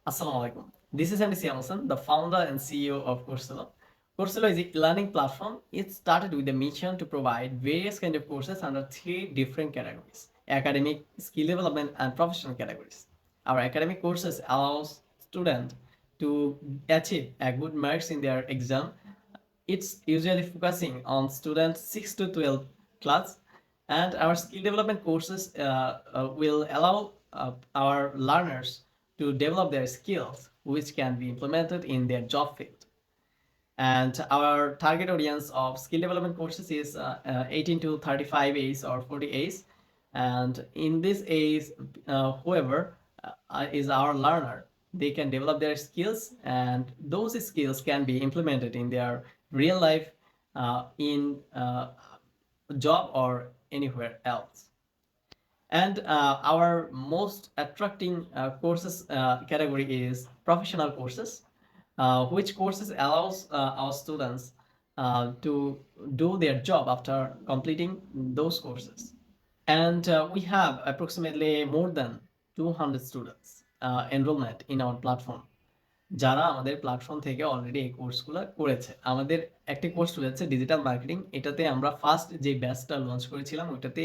Assalamu alaikum. This is MD Siamusan, the founder and CEO of Coursera. Coursera is a learning platform. It started with a mission to provide various kind of courses under three different categories: academic, skill development, and professional categories. Our academic courses allows students to achieve a good marks in their exam. It's usually focusing on students 6 to 12 class, and our skill development courses will allow our learners to develop their skills, which can be implemented in their job field. And our target audience of skill development courses is 18 to 35 A's or 40 A's. And in this A's, whoever is our learner, they can develop their skills, and those skills can be implemented in their real life, in job or anywhere else. And our most attracting courses category is professional courses, which courses allows our students to do their job after completing those courses. And we have approximately more than 200 students enrollment in our platform, যারা আমাদের platform থেকে already এই কোর্সগুলো করেছে। আমাদের একটি course রয়েছে digital marketing. এটাতে আমরা ফার্স্ট যে ব্যাচটা লঞ্চ করেছিলাম ওইটাতে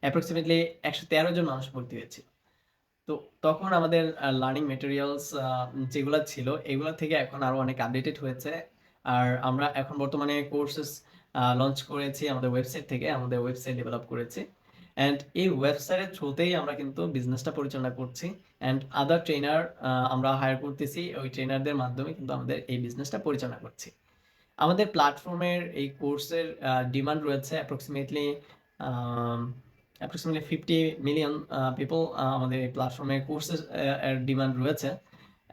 অ্যাপ্রক্সিমেটলি 113 জন মানুষ ভর্তি হয়েছিল। তো তখন আমাদের লার্নিং ম্যাটেরিয়ালস যেগুলো ছিল এগুলো থেকে এখন আরও অনেক আপডেটেড হয়েছে। আর আমরা এখন বর্তমানে কোর্সেস লঞ্চ করেছি আমাদের ওয়েবসাইট থেকে, আমাদের ওয়েবসাইট ডেভেলপ করেছি। অ্যান্ড এই ওয়েবসাইটের থ্রুতেই আমরা কিন্তু বিজনেসটা পরিচালনা করছি, অ্যান্ড আদার ট্রেনার আমরা হায়ার করতেছি। ওই ট্রেনারদের মাধ্যমে কিন্তু আমাদের এই বিজনেসটা পরিচালনা করছি। আমাদের প্ল্যাটফর্মের এই কোর্সের ডিমান্ড রয়েছে অ্যাপ্রক্সিমেটলি 50 মিলিয়ন পিপল আমাদের এই প্ল্যাটফর্মে কোর্সের এর ডিমান্ড রয়েছে।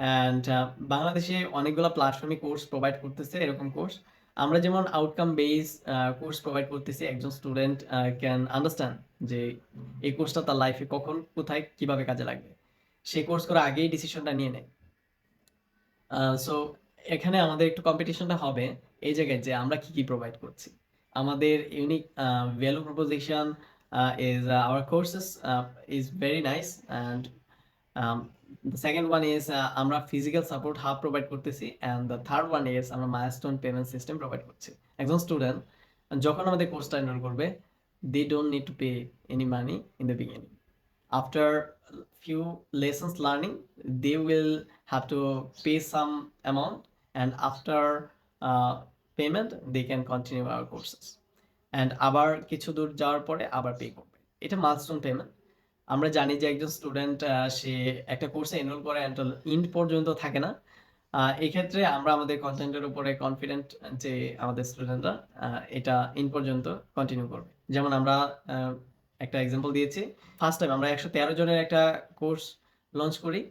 অ্যান্ড বাংলাদেশে অনেকগুলো প্ল্যাটফর্মে কোর্স প্রোভাইড করতেছে এরকম কোর্স। আমরা যেমন আউটকাম বেস কোর্স প্রোভাইড করতেছি, একজন স্টুডেন্ট ক্যান আন্ডারস্ট্যান্ড যে এই কোর্সটা তার লাইফে কখন কোথায় কিভাবে কাজে লাগবে, সেই কোর্স করার আগেই ডিসিশনটা নিয়ে নেয়। সো এখানে আমাদের একটু কম্পিটিশনটা হবে এই জায়গায় যে আমরা কি প্রোভাইড করছি। আমাদের unique value proposition is our courses is very nice, and the second one is আমরা ফিজিক্যাল সাপোর্ট হাব প্রোভাইড করতেছি, and the third one is আমরা মাইলস্টোন পেমেন্ট সিস্টেম প্রোভাইড করছি। একজন স্টুডেন্ট যখন আমাদের কোর্সটা এনরোল করবে, they don't need to pay any money in the beginning. After few lessons learning, they will have to pay some amount, and after payment they can continue our courses, and আবার কিছু দূর যাওয়ার পরে আবার pay করবে। এটা milestone payment. আমরা জানি যে একজন স্টুডেন্ট সে একটা কোর্সে এনরোল করে আনটিল এন্ড পর্যন্ত থাকে না। এই ক্ষেত্রে আমরা আমাদের কন্টেন্টের উপরে কনফিডেন্ট যে আমাদের স্টুডেন্টরা এটা এন্ড পর্যন্ত কন্টিনিউ করবে। যেমন আমরা একটা এক্সাম্পল দিয়েছি, ফার্স্ট টাইম আমরা 113 জনের একটা কোর্স লঞ্চ করি,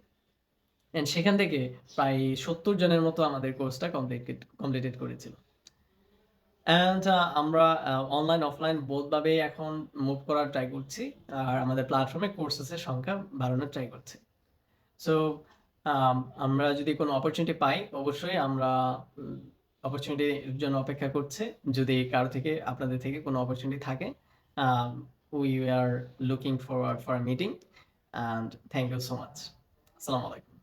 অ্যান্ড সেখান থেকে প্রায় 70 জনের মতো আমাদের কোর্সটা কমপ্লিটেড করেছিল। অ্যান্ড আমরা অনলাইন অফলাইন বোথভাবে এখন মুভ করার ট্রাই করছি, আর আমাদের প্ল্যাটফর্মে কোর্সেসের সংখ্যা বাড়ানোর ট্রাই করছি। সো আমরা যদি কোনো অপরচুনিটি পাই, অবশ্যই আমরা অপরচুনিটির জন্য অপেক্ষা করছি। যদি কারো থেকে আপনাদের থেকে কোনো অপরচুনিটি থাকে, we are looking forward for a meeting, and thank you so much. Assalamu alaikum.